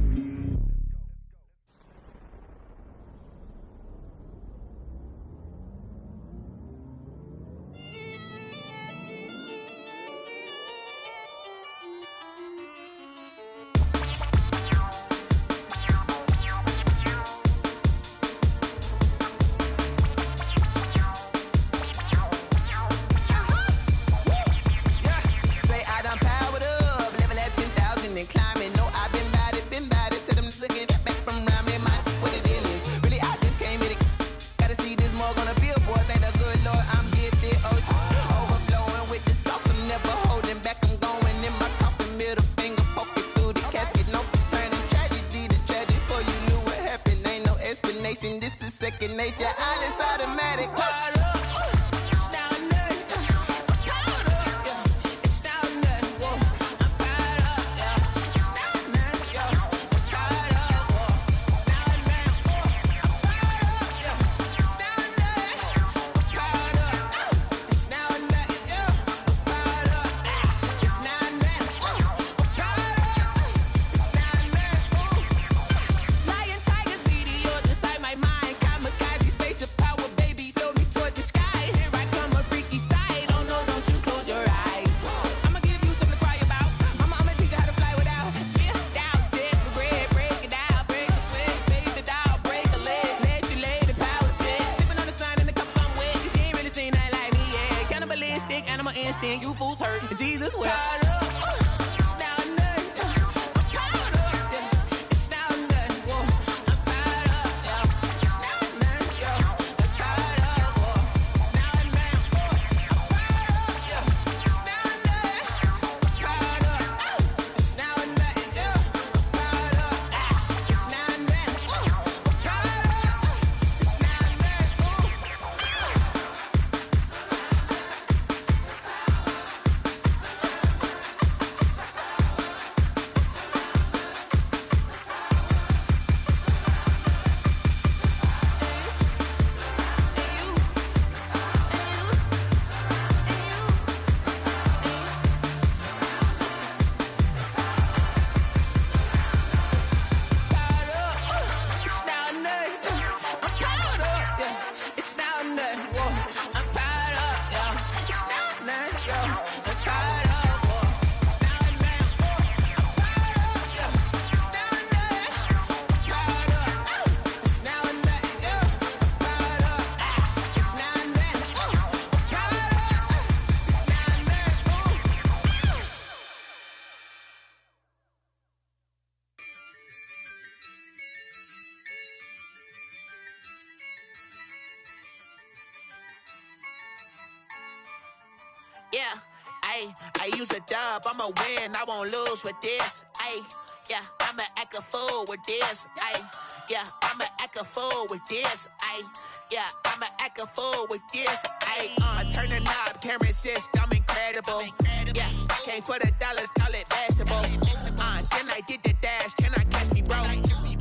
then you fools hurt. Jesus will. Yeah, I use a dub, I'ma win, I won't lose with this. Yeah, I'ma act a fool with this. Yeah, I'ma act a fool with this. Yeah, I'ma act a fool with this. I turn the knob, can't resist, I'm incredible. Yeah, came for the dollars, call it vegetable. Then I did the dash, can I catch me, bro?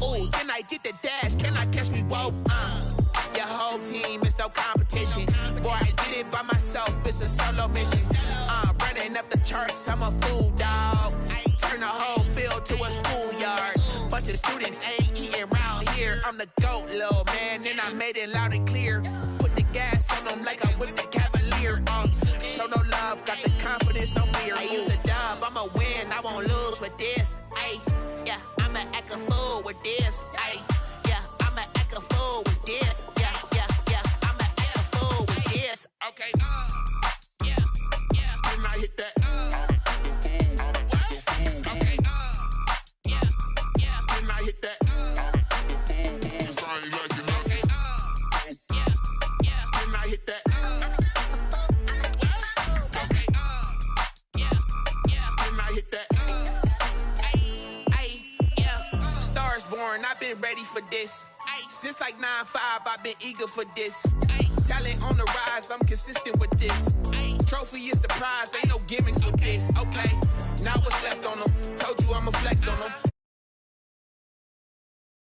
Ooh, then I did the dash, can I catch me, whoa? Your whole team is no competition. Boy, I did it by myself, it's a solo mission. Running up the charts, I'm a fool, dog. Turn the whole field to a schoolyard. Bunch of students ain't eating round here. I'm the GOAT, little man, and I made it loud and clear. Put the gas on them like I whipped the Cavalier. Show no love, got the confidence, no fear. I use a dub, I'ma win, I won't lose with this. Yeah, I'ma act a fool with this. Yeah, I'ma act a fool with this. Yeah, I'ma act a fool with this. Okay. Then I hit that. Okay. Then I hit that. Cause I ain't like it nothing. Then I hit that. Okay. Then I hit that. Yeah. Stars born, I've been ready for this. Since like 9-5, I've been eager for this. Talent on the rise, I'm consistent with this. Trophy is the prize, ain't no gimmicks with this. Okay,